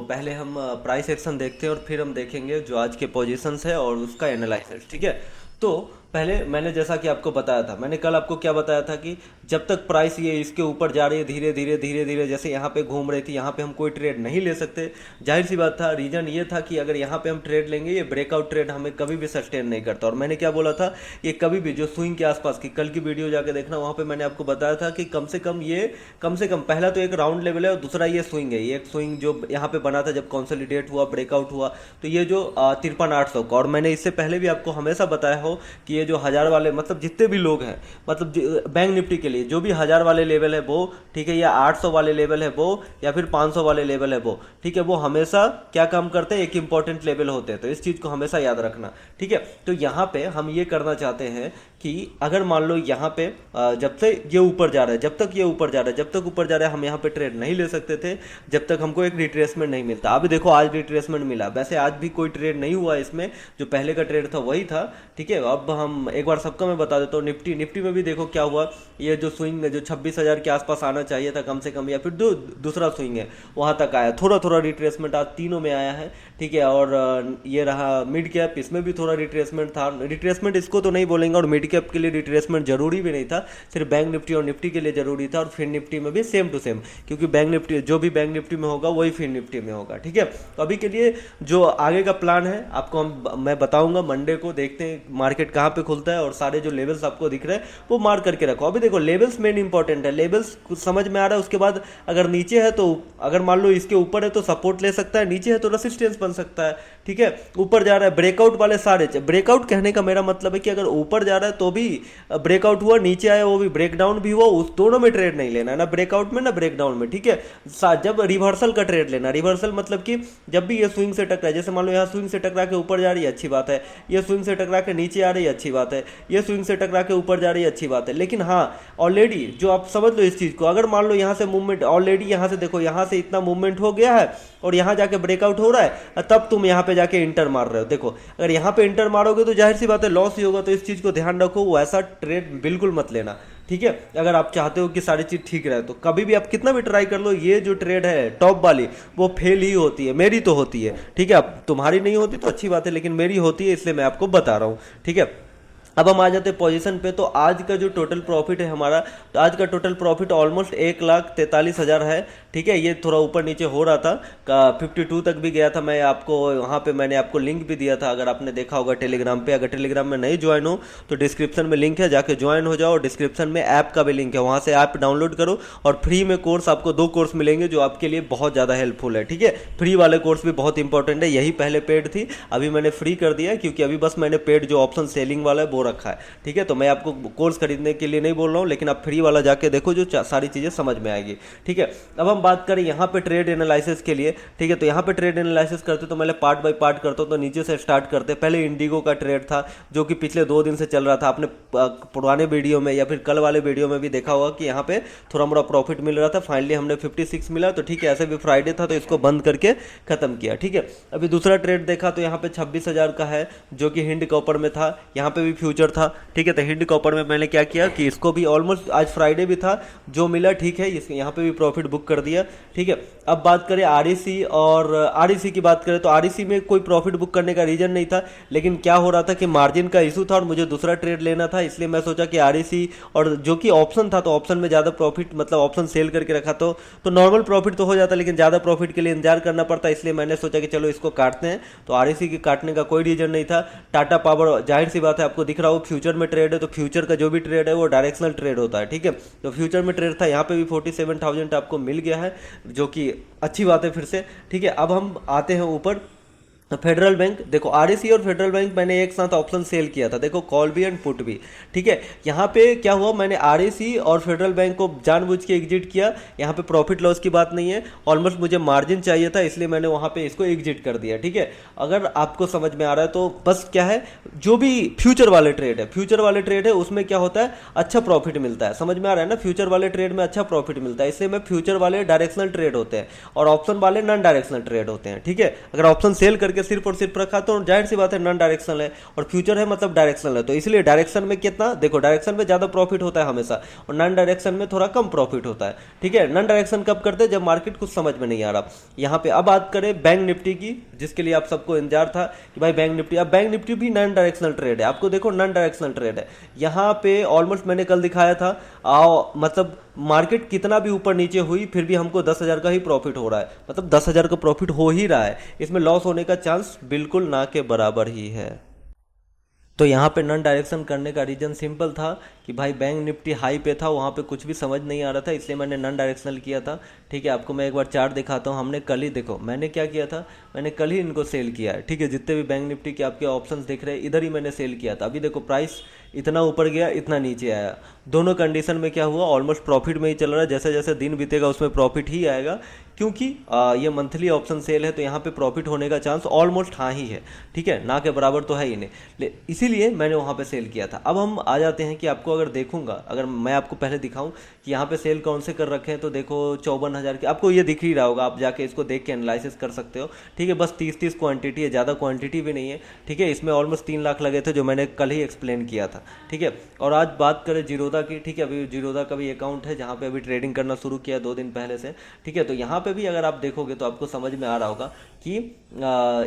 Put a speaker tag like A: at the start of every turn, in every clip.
A: पहले हम price action देखते हैं और फिर हम देखेंगे जो आज के पोजीशंस है और उसका एनालिसिस। ठीक है, तो पहले मैंने जैसा कि आपको बताया था, मैंने कल आपको क्या बताया था कि जब तक प्राइस ये इसके ऊपर जा रही है धीरे धीरे धीरे धीरे, जैसे यहाँ पे घूम रही थी, यहाँ पे हम कोई ट्रेड नहीं ले सकते। जाहिर सी बात था, रीजन ये था कि अगर यहाँ पे हम ट्रेड लेंगे ये ब्रेकआउट ट्रेड हमें कभी भी सस्टेन नहीं करता। और मैंने क्या बोला था, ये कभी भी जो स्विंग के आसपास की, कल की वीडियो जाके देखना, वहाँ पे मैंने आपको बताया था कि कम से कम पहला तो एक राउंड लेवल है और दूसरा ये स्विंग है। ये एक स्विंग जो यहाँ पे बना था जब कंसोलिडेट हुआ, ब्रेकआउट हुआ, तो ये जो 53,800 का, और मैंने इससे पहले भी आपको हमेशा बताया हो कि ये जो 1000 वाले, मतलब जितने भी लोग हैं, मतलब बैंक निफ्टी के लिए जो भी 1000 वाले लेवल है वो, ठीक है, या 800 वाले लेवल है वो, या फिर 500 वाले लेवल है वो, ठीक है, वो हमेशा क्या काम करते हैं, एक इंपॉर्टेंट लेवल होते हैं। तो इस चीज़ को हमेशा याद रखना। ठीक है, तो यहाँ पे हम ये करना चाहते हैं कि अगर मान लो यहाँ पे जब से ये ऊपर जा रहा है, जब तक ये ऊपर जा रहा है, जब तक ऊपर जा रहा है, हम यहाँ पे ट्रेड नहीं ले सकते थे जब तक हमको एक रिट्रेसमेंट नहीं मिलता। अभी देखो आज रिट्रेसमेंट मिला, वैसे आज भी कोई ट्रेड नहीं हुआ इसमें, जो पहले का ट्रेड था वही था। ठीक है, अब हम एक बार सबका मैं बता देता हूँ। निफ्टी में भी देखो क्या हुआ, ये जो स्विंग है जो 26,000 के आसपास आना चाहिए था कम से कम, या फिर दूसरा स्विंग है वहाँ तक आया, थोड़ा थोड़ा रिट्रेसमेंट आज तीनों में आया है। ठीक है, और ये रहा मिड कैप, इसमें भी थोड़ा रिट्रेसमेंट था। रिट्रेसमेंट इसको तो नहीं बोलेंगे, और मिड कैप के लिए रिट्रेसमेंट जरूरी भी नहीं था, सिर्फ बैंक निफ्टी और निफ्टी के लिए जरूरी था। और फिर निफ्टी में भी सेम टू सेम, क्योंकि बैंक निफ्टी जो भी बैंक निफ्टी में होगा वही फिर निफ्टी में होगा। ठीक है, तो अभी के लिए जो आगे का प्लान है आपको मैं बताऊंगा मंडे को, देखते हैं मार्केट कहाँ पे खुलता है, और सारे जो लेवल्स आपको दिख रहे हैं वो मार्क करके रखो। अभी देखो लेवल्स मेन इंपॉर्टेंट है, लेवल्स कुछ समझ में आ रहा है, उसके बाद अगर नीचे है तो, अगर मान लो इसके ऊपर है तो सपोर्ट ले सकता है, नीचे है तो रेसिस्टेंस बन सकता है। ठीक है, ऊपर जा रहा है ब्रेकआउट वाले सारे, ब्रेकआउट कहने का मेरा मतलब है कि अगर ऊपर जा रहा है तो भी ब्रेकआउट हुआ, नीचे आया वो भी ब्रेकडाउन भी हुआ, उस दोनों में ट्रेड नहीं लेना है, ना ब्रेकआउट में ना ब्रेकडाउन में। ठीक है, जब रिवर्सल का ट्रेड लेना, रिवर्सल मतलब कि जब भी ये स्विंग से टकराए, जैसे मान लो यहाँ स्विंग से टकरा के ऊपर जा रही है, अच्छी बात है, ये स्विंग से टकरा के नीचे आ रही है, अच्छी बात है, ये स्विंग से टकरा के ऊपर जा रही है, अच्छी बात है। लेकिन हाँ, ऑलरेडी जो आप समझ लो इस चीज को, अगर मान लो यहाँ से मूवमेंट ऑलरेडी, यहाँ से देखो, यहाँ से इतना मूवमेंट हो गया है और यहाँ जाके ब्रेकआउट हो रहा है, तब तुम यहाँ पे जाके इंटर मार रहे हो। देखो अगर यहाँ पे इंटर मारोगे तो जाहिर सी बात है लॉस ही होगा, तो इस चीज को ध्यान रखो, वो ऐसा ट्रेड बिल्कुल मत लेना। ठीक है, अगर आप चाहते हो कि सारी चीज ठीक रहे तो कभी भी आप कितना भी ट्राई कर लो, ये जो ट्रेड है टॉप वाली वो फेल ही होती है, मेरी तो होती है। ठीक है, अब तुम्हारी नहीं होती तो अच्छी बात है, लेकिन मेरी होती है, इसलिए मैं आपको बता रहा हूँ। ठीक है, अब हम आ जाते हैं पोजीशन पे। तो आज का जो टोटल प्रॉफिट है हमारा, तो आज का टोटल प्रॉफिट ऑलमोस्ट 1,43,000 है। ठीक है, ये थोड़ा ऊपर नीचे हो रहा था, 52 तक भी गया था। मैं आपको वहाँ पे मैंने आपको लिंक भी दिया था, अगर आपने देखा होगा टेलीग्राम पे। अगर टेलीग्राम में नहीं ज्वाइन हो तो डिस्क्रिप्शन में लिंक है, जाके ज्वाइन हो जाओ। डिस्क्रिप्शन में ऐप का भी लिंक है, वहाँ से ऐप डाउनलोड करो, और फ्री में कोर्स आपको 2 कोर्स मिलेंगे जो आपके लिए बहुत ज़्यादा हेल्पफुल है। ठीक है, फ्री वाले कोर्स भी बहुत इंपॉर्टेंट है, यही पहले पेड थी, अभी मैंने फ्री कर दिया, क्योंकि अभी बस मैंने पेड जो ऑप्शन सेलिंग वाला है वो रखा है। ठीक है, तो मैं आपको कोर्स खरीदने के लिए नहीं बोल रहा हूँ, लेकिन आप फ्री वाला जाके देखो, जो सारी चीज़ें समझ में आएगी। ठीक है, अब हम बात करें यहाँ पे ट्रेड एनालिसिस के लिए। ठीक है, तो यहाँ पे ट्रेड एनालिसिस करते तो मैं पार्ट बाय पार्ट करता हूँ, तो नीचे से स्टार्ट करते। पहले इंडिगो का ट्रेड था जो कि पिछले 2 दिन से चल रहा था। आपने पुराने वीडियो में या फिर कल वाले वीडियो में भी देखा होगा कि यहाँ पे थोड़ा मोड़ा प्रॉफिट मिल रहा था। फाइनली हमने 56 मिला, तो ठीक है, ऐसे भी फ्राइडे था तो इसको बंद करके खत्म किया। ठीक है, अभी दूसरा ट्रेड देखा तो यहाँ पे 26,000 का है, जो कि हिंड कॉपर में था, यहाँ पे भी फ्यूचर था। ठीक है, तो हिंड कॉपर में मैंने क्या किया कि इसको भी ऑलमोस्ट, आज फ्राइडे भी था, जो मिला ठीक है, इसके यहाँ पे भी प्रॉफिट बुक कर दिया। ठीक है, अब बात करें आरईसी, और आरईसी की बात करें तो आरईसी में कोई प्रॉफिट बुक करने का रीजन नहीं था, लेकिन क्या हो रहा था कि मार्जिन का इशू था और मुझे दूसरा ट्रेड लेना था, इसलिए मैं सोचा कि आरईसी, और जो कि ऑप्शन था, तो ऑप्शन में ज़्यादा प्रॉफिट, मतलब ऑप्शन सेल करके रखा तो नॉर्मल प्रॉफिट तो हो जाता, लेकिन ज़्यादा प्रॉफिट के लिए इंतजार करना पड़ता, इसलिए मैंने सोचा कि चलो इसको काटते हैं। तो आरईसी के काटने का कोई रीजन नहीं था। टाटा पावर, जाहिर सी बात है, आपको दिख रहा हो फ्यूचर में ट्रेड है, तो फ्यूचर का जो भी ट्रेड है वो डायरेक्शनल ट्रेड होता है। ठीक है, तो फ्यूचर में ट्रेड था, यहाँ पे भी 47,000 आपको मिल गया है, जो कि अच्छी बात है फिर से। ठीक है, अब हम आते हैं ऊपर फेडरल बैंक। देखो आरईसी और फेडरल बैंक मैंने एक साथ ऑप्शन सेल किया था, देखो कॉल भी एंड पुट भी। ठीक है, यहाँ पे क्या हुआ, मैंने आरईसी और फेडरल बैंक को जानबूझ के एग्जिट किया। यहाँ पे प्रॉफिट लॉस की बात नहीं है, ऑलमोस्ट मुझे मार्जिन चाहिए था, इसलिए मैंने वहाँ पे इसको एग्जिट कर दिया। ठीक है, अगर आपको समझ में आ रहा है तो बस क्या है, जो भी फ्यूचर वाले ट्रेड है उसमें क्या होता है, अच्छा प्रॉफिट मिलता है। समझ में आ रहा है ना, फ्यूचर वाले ट्रेड में अच्छा प्रॉफिट मिलता है, इसलिए मैं फ्यूचर वाले डायरेक्शनल ट्रेड होते हैं और ऑप्शन वाले नॉन डायरेक्शनल ट्रेड होते हैं। ठीक है, अगर ऑप्शन सेल करके करके सिर्फ और सिर्फ रखा, तो जाहिर सी बात है नॉन डायरेक्शनल है, और फ्यूचर है मतलब डायरेक्शनल है, तो इसलिए डायरेक्शन में कितना देखो, डायरेक्शन में ज़्यादा प्रॉफिट होता है हमेशा, और नॉन डायरेक्शन में थोड़ा कम प्रॉफिट होता है। ठीक है, नॉन डायरेक्शन कब करते हैं, जब मार्केट कुछ समझ में नहीं आ रहा। यहाँ पे अब बात करें बैंक निफ्टी की, जिसके लिए आप सबको इंतजार था कि भाई बैंक निफ्टी, अब बैंक निफ्टी भी नॉन डायरेक्शनल ट्रेड है। आपको देखो नॉन डायरेक्शनल ट्रेड है, यहाँ पे ऑलमोस्ट मैंने कल दिखाया था, मतलब मार्केट कितना भी ऊपर नीचे हुई फिर भी हमको 10,000 का ही प्रॉफिट हो रहा है, मतलब 10,000 का प्रॉफिट हो ही रहा है, इसमें लॉस होने का चांस बिल्कुल ना के बराबर ही है। तो यहाँ पे नॉन डायरेक्शन करने का रीज़न सिंपल था कि भाई बैंक निफ्टी हाई पे था, वहाँ पे कुछ भी समझ नहीं आ रहा था, इसलिए मैंने नॉन डायरेक्शनल किया था। ठीक है, आपको मैं एक बार चार्ट दिखाता हूँ। हमने कल ही देखो मैंने क्या किया था, मैंने कल ही इनको सेल किया है। ठीक है, जितने भी बैंक निफ्टी के आपके ऑप्शंस दिख रहे हैं इधर ही मैंने सेल किया था। अभी देखो प्राइस इतना ऊपर गया, इतना नीचे आया, दोनों कंडीशन में क्या हुआ, ऑलमोस्ट प्रॉफिट में ही चल रहा है। जैसे जैसे दिन बीतेगा उसमें प्रॉफिट ही आएगा, क्योंकि ये मंथली ऑप्शन सेल है, तो यहाँ पे प्रॉफिट होने का चांस ऑलमोस्ट हाँ ही है। ठीक है, ना के बराबर तो है ही नहीं, इसीलिए मैंने वहाँ पे सेल किया था। अब हम आ जाते हैं कि आपको अगर देखूंगा, अगर मैं आपको पहले दिखाऊं कि यहाँ पे सेल कौन से कर रखे हैं, तो देखो 54,000 के आपको ये दिख ही रहा होगा, आप जाके इसको देख के एनालिसिस कर सकते हो। ठीक है, बस 30 क्वांटिटी है, ज़्यादा क्वांटिटी भी नहीं है। ठीक है, इसमें ऑलमोस्ट 3 लाख लगे थे, जो मैंने कल ही एक्सप्लेन किया था। ठीक है, और आज बात करें जीरोधा की। ठीक है, अभी जीरोधा का भी अकाउंट है जहाँ पे अभी ट्रेडिंग करना शुरू किया 2 दिन पहले से। ठीक है, तो यहाँ पे भी अगर आप देखोगे तो आपको समझ में आ रहा होगा कि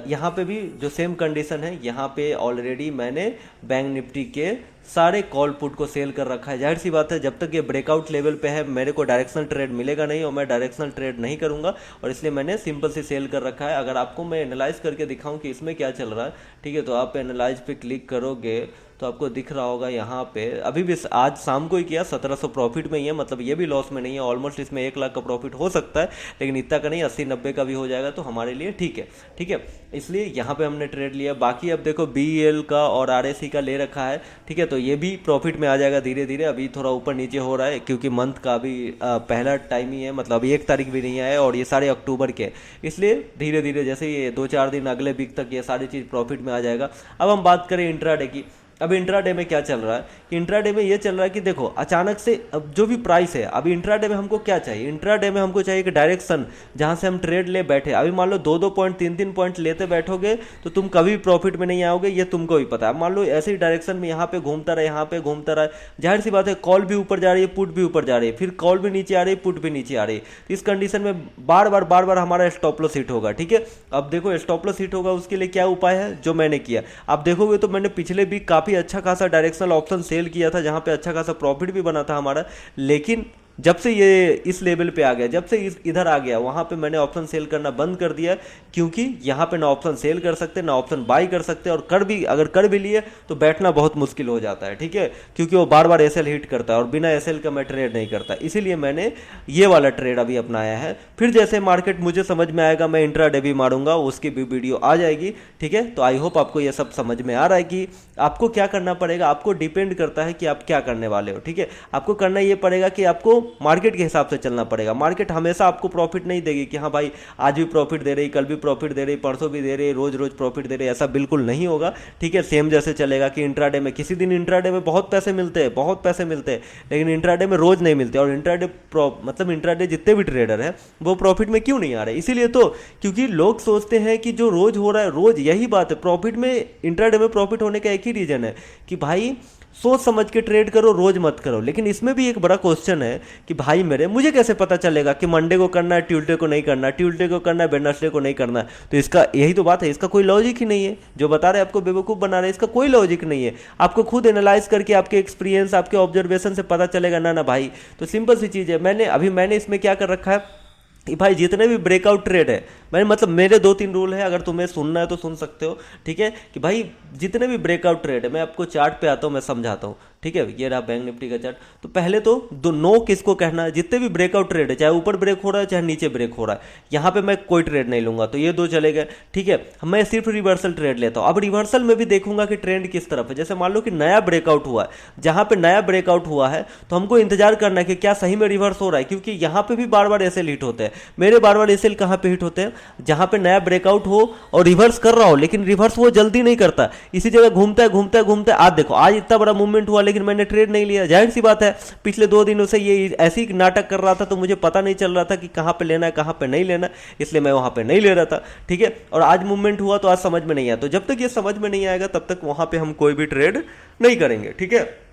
A: यहाँ पे भी जो सेम कंडीशन है, यहाँ पे ऑलरेडी मैंने बैंक निफ्टी के सारे कॉल पुट को सेल कर रखा है। जाहिर सी बात है, जब तक ये ब्रेकआउट लेवल पे है मेरे को डायरेक्शनल ट्रेड मिलेगा नहीं, और मैं डायरेक्शनल ट्रेड नहीं करूंगा, और इसलिए मैंने सिंपल सी सेल कर रखा है। अगर आपको मैं एनालाइज करके दिखाऊं कि इसमें क्या चल रहा है, ठीक है, तो आप एनालाइज पे क्लिक करोगे तो आपको दिख रहा होगा यहाँ पे अभी भी आज शाम को ही किया 1700 प्रॉफिट में ही है, मतलब ये भी लॉस में नहीं है। ऑलमोस्ट इसमें 1 लाख का प्रॉफिट हो सकता है, लेकिन इतना का नहीं, 80-90 का भी हो जाएगा तो हमारे लिए ठीक है। ठीक है, इसलिए यहाँ पे हमने ट्रेड लिया। बाकी अब देखो BEL का और RSE का ले रखा है। ठीक है, तो ये भी प्रॉफिट में आ जाएगा धीरे धीरे। अभी थोड़ा ऊपर नीचे हो रहा है क्योंकि मंथ का अभी पहला टाइम ही है, मतलब अभी 1 तारीख भी नहीं आया, और ये सारे अक्टूबर के, इसलिए धीरे धीरे जैसे ये 2-4 दिन अगले वीक तक ये सारी चीज़ प्रॉफिट में आ जाएगा। अब हम बात करें इंट्राडे की। अब इंट्राडे में क्या चल रहा है कि इंट्राडे में ये चल रहा है कि देखो अचानक से अब जो भी प्राइस है, अभी इंट्राडे में हमको क्या चाहिए, इंट्राडे में हमको चाहिए कि डायरेक्शन जहां से हम ट्रेड ले बैठे। अभी मान लो 2-2 पॉइंट 3-3 पॉइंट लेते बैठोगे तो तुम कभी प्रॉफिट में नहीं आओगे, ये तुमको भी पता है। मान लो ऐसे ही डायरेक्शन में यहाँ पे घूमता रहे, यहाँ पे घूमता रहा, जाहिर सी बात है कॉल भी ऊपर जा रही है, पुट भी ऊपर जा रही है, फिर कॉल भी नीचे आ रही है, पुट भी नीचे आ रही है। तो इस कंडीशन में बार बार हमारा स्टॉप लॉस हिट होगा। ठीक है, अब देखो स्टॉप लॉस हिट होगा, उसके लिए क्या उपाय है जो मैंने किया। आप देखोगे तो मैंने पिछले भी काफी अच्छा खासा डायरेक्शनल ऑप्शन सेल किया था, जहां पे अच्छा खासा प्रॉफिट भी बना था हमारा, लेकिन जब से ये इस लेवल पे आ गया, जब से इधर आ गया, वहां पे मैंने ऑप्शन सेल करना बंद कर दिया, क्योंकि यहाँ पे ना ऑप्शन सेल कर सकते ना ऑप्शन बाई कर सकते, और अगर कर भी लिए तो बैठना बहुत मुश्किल हो जाता है। ठीक है, क्योंकि वो बार एसएल हिट करता है, और बिना एसएल का मैं ट्रेड नहीं करता, इसीलिए मैंने ये वाला ट्रेड अभी अपनाया है। फिर जैसे मार्केट मुझे समझ में आएगा मैं इंट्राडे भी मारूंगा, उसकी भी वीडियो आ जाएगी। ठीक है, तो आई होप आपको ये सब समझ में आ रहा है कि आपको क्या करना पड़ेगा। आपको डिपेंड करता है कि आप क्या करने वाले हो। ठीक है, आपको करना ये पड़ेगा कि आपको मार्केट के हिसाब से चलना पड़ेगा। मार्केट हमेशा आपको प्रॉफिट नहीं देगी कि हाँ भाई आज भी प्रॉफिट दे रही, कल भी प्रॉफिट दे रही, परसों भी दे रही, रोज रोज प्रॉफिट दे रही, ऐसा बिल्कुल नहीं होगा। ठीक है, सेम जैसे चलेगा कि इंट्राडे में किसी दिन इंट्राडे में बहुत पैसे मिलते हैं, बहुत पैसे मिलते हैं, लेकिन इंट्राडे में रोज नहीं मिलते। और इंट्राडे मतलब इंट्राडे जितने भी ट्रेडर हैं वो प्रॉफिट में क्यों नहीं आ रहे, इसीलिए तो क्योंकि लोग सोचते हैं कि जो रोज हो रहा है रोज, यही बात है प्रॉफिट में, इंट्राडे में प्रॉफिट होने का एक ही रीजन है कि भाई सोच समझ के ट्रेड करो, रोज मत करो। लेकिन इसमें भी एक बड़ा क्वेश्चन है कि भाई मेरे मुझे कैसे पता चलेगा कि मंडे को करना है, ट्यूसडे को नहीं करना, ट्यूसडे को करना है, वेडनेसडे को नहीं करना। तो इसका यही तो बात है, इसका कोई लॉजिक ही नहीं है। जो बता रहे आपको बेवकूफ़ बना रहे, इसका कोई लॉजिक नहीं है। आपको खुद एनालाइज करके आपके एक्सपीरियंस, आपके ऑब्जर्वेशन से पता चलेगा ना भाई। तो सिंपल सी चीज़ है, मैंने इसमें क्या कर रखा है कि भाई जितने भी ब्रेकआउट ट्रेड है, मैंने मतलब मेरे 2-3 रूल है, अगर तुम्हें सुनना है तो सुन सकते हो। ठीक है, कि भाई जितने भी ब्रेकआउट ट्रेड है, मैं आपको चार्ट पे आता हूँ, मैं समझाता हूँ। ठीक है, ये रहा बैंक निफ्टी का चार्ट। तो पहले तो नो किसको कहना है, जितने भी ब्रेकआउट ट्रेड है, चाहे ऊपर ब्रेक हो रहा है चाहे नीचे ब्रेक हो रहा है, यहाँ पे मैं कोई ट्रेड नहीं लूंगा, तो ये 2 चले गए। ठीक है, मैं सिर्फ रिवर्सल ट्रेड लेता हूँ। अब रिवर्सल में भी देखूंगा कि ट्रेंड किस तरफ है। जैसे मान लो कि नया ब्रेकआउट हुआ है, जहां पे नया ब्रेकआउट हुआ है तो हमको इंतजार करना है कि क्या सही में रिवर्स हो रहा है, क्योंकि यहाँ पे भी बार एसएल हिट होते हैं। मेरे बार एसएल कहाँ पे हिट होते हैं, जहां पे नया ब्रेकआउट हो और रिवर्स कर रहा हो, लेकिन रिवर्स वो जल्दी नहीं करता, इसी जगह घूमता है। आज देखो आज इतना बड़ा मूवमेंट हुआ, लेकिन लेकिन मैंने ट्रेड नहीं लिया। जाहिर सी बात है, पिछले 2 दिनों से ये ऐसे ही नाटक कर रहा था, तो मुझे पता नहीं चल रहा था कि कहाँ पे लेना है कहाँ पे नहीं लेना, इसलिए मैं वहाँ पे नहीं ले रहा था। ठीक है, और आज मूवमेंट हुआ तो आज समझ में नहीं आया, तो जब तक ये समझ में नहीं आएगा तब तक वहाँ पे हम कोई भी ट्रेड नहीं करेंगे। ठीक है,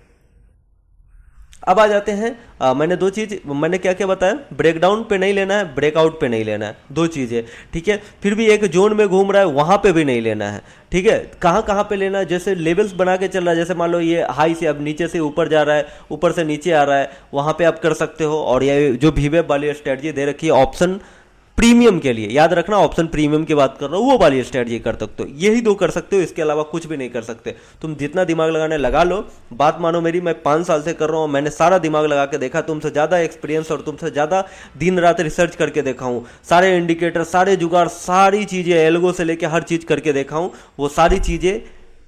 A: अब आ जाते हैं मैंने दो चीज, मैंने क्या क्या बताया, ब्रेकडाउन पे नहीं लेना है, ब्रेकआउट पे नहीं लेना है, दो चीजें। ठीक है, फिर भी एक जोन में घूम रहा है वहां पे भी नहीं लेना है। ठीक है, कहाँ कहाँ पे लेना है, जैसे लेवल्स बना के चल रहा है, जैसे मान लो ये हाई से अब नीचे से ऊपर जा रहा है, ऊपर से नीचे आ रहा है, वहां पे आप कर सकते हो। और ये जो VWAP वाली स्ट्रेटजी दे रखी है ऑप्शन प्रीमियम के लिए, याद रखना ऑप्शन प्रीमियम की बात कर रहा हूँ, वो वाली स्ट्रेटजी कर सकते हो, यही दो कर सकते हो, इसके अलावा कुछ भी नहीं कर सकते। तुम जितना दिमाग लगाने लगा लो, बात मानो मेरी, मैं 5 साल से कर रहा हूँ, मैंने सारा दिमाग लगा के देखा, तुमसे ज़्यादा एक्सपीरियंस और तुमसे ज़्यादा दिन रात रिसर्च करके देखा हूँ, सारे इंडिकेटर, सारे जुगाड़, सारी चीज़ें एल्गो से लेके हर चीज़ करके देखा हूँ। वो सारी चीज़ें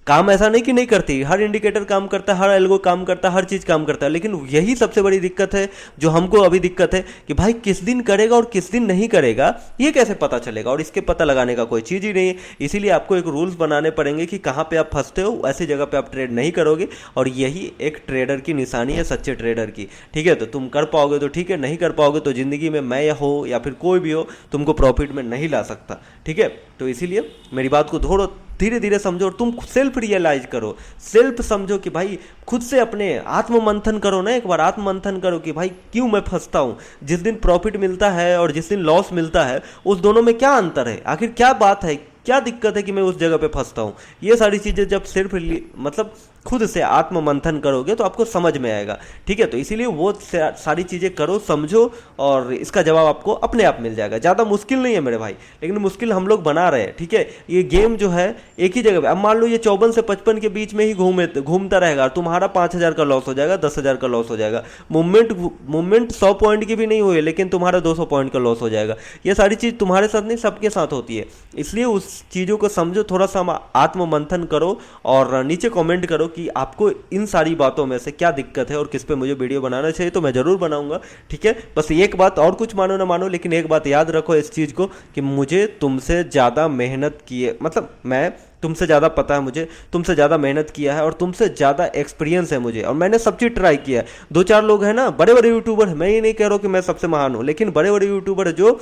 A: काम ऐसा नहीं कि नहीं करती, हर इंडिकेटर काम करता है, हर एल्गो काम करता है, हर चीज़ काम करता है, लेकिन यही सबसे बड़ी दिक्कत है जो हमको अभी दिक्कत है कि भाई किस दिन करेगा और किस दिन नहीं करेगा ये कैसे पता चलेगा, और इसके पता लगाने का कोई चीज़ ही नहीं है। इसीलिए आपको एक रूल्स बनाने पड़ेंगे कि कहाँ पे आप फंसते हो, ऐसी जगह पे आप ट्रेड नहीं करोगे, और यही एक ट्रेडर की निशानी है, सच्चे ट्रेडर की। ठीक है, तो तुम कर पाओगे तो ठीक है, नहीं कर पाओगे तो ज़िंदगी में मैं हो या फिर कोई भी हो तुमको प्रॉफिट में नहीं ला सकता। ठीक है, तो इसीलिए मेरी बात को थोड़ा धीरे धीरे समझो और तुम सेल्फ रियलाइज करो, सेल्फ समझो कि भाई खुद से अपने आत्म मंथन करो ना, एक बार आत्म मंथन करो कि भाई क्यों मैं फंसता हूँ, जिस दिन प्रॉफिट मिलता है और जिस दिन लॉस मिलता है उस दोनों में क्या अंतर है, आखिर क्या बात है, क्या दिक्कत है कि मैं उस जगह पे फंसता हूँ। ये सारी चीज़ें जब सिर्फ मतलब खुद से आत्म मंथन करोगे तो आपको समझ में आएगा। ठीक है, तो इसीलिए वो सारी चीज़ें करो, समझो, और इसका जवाब आपको अपने आप मिल जाएगा। ज़्यादा मुश्किल नहीं है मेरे भाई, लेकिन मुश्किल हम लोग बना रहे हैं। ठीक है, ये गेम जो है एक ही जगह पे, अब मान लो ये 54 से 55 के बीच में ही घूमता रहेगा, तुम्हारा 5,000 का लॉस हो जाएगा, 10,000 का लॉस हो जाएगा। मूवमेंट 100 पॉइंट की भी नहीं हुई लेकिन तुम्हारा 200 पॉइंट का लॉस हो जाएगा। ये सारी चीज़ तुम्हारे साथ नहीं, सबके साथ होती है। इसलिए उस चीज़ों को समझो, थोड़ा सा आत्म मंथन करो और नीचे कमेंट करो कि आपको इन सारी बातों में से क्या दिक्कत है और किस पे मुझे वीडियो बनाना चाहिए, तो मैं ज़रूर बनाऊंगा। ठीक है, बस एक बात, और कुछ मानो ना मानो, लेकिन एक बात याद रखो इस चीज़ को कि मुझे तुमसे ज़्यादा मेहनत किए, मतलब मैं तुमसे ज़्यादा पता है, मुझे तुमसे ज़्यादा मेहनत किया है और तुमसे ज़्यादा एक्सपीरियंस है मुझे, और मैंने सब चीज़ ट्राई किया है। 2-4 लोग हैं ना बड़े बड़े यूट्यूबर, मैं ये नहीं कह रहा हूँ कि मैं सबसे महान हूँ, लेकिन बड़े बड़े यूट्यूबर जो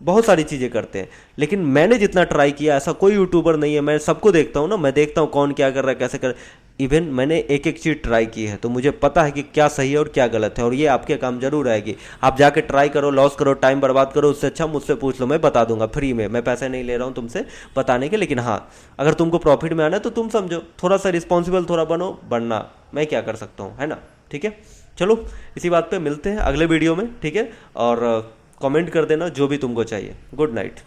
A: बहुत सारी चीज़ें करते हैं, लेकिन मैंने जितना ट्राई किया ऐसा कोई यूट्यूबर नहीं है। मैं सबको देखता हूँ ना, मैं देखता हूँ कौन क्या कर रहा है, कैसे कर, इवन मैंने एक एक चीज़ ट्राई की है, तो मुझे पता है कि क्या सही है और क्या गलत है, और ये आपके काम जरूर आएगी। आप जाके ट्राई करो, लॉस करो, टाइम बर्बाद करो, उससे अच्छा मुझसे पूछ लो, मैं बता दूंगा फ्री में, मैं पैसे नहीं ले रहा हूँ तुमसे बताने के। लेकिन हाँ, अगर तुमको प्रॉफिट में आना है तो तुम समझो, थोड़ा सा रिस्पॉन्सिबल थोड़ा बनो, बनना मैं क्या कर सकता हूँ, है ना। ठीक है, चलो इसी बात पे मिलते हैं अगले वीडियो में। ठीक है, और कमेंट कर देना जो भी तुमको चाहिए। Good night.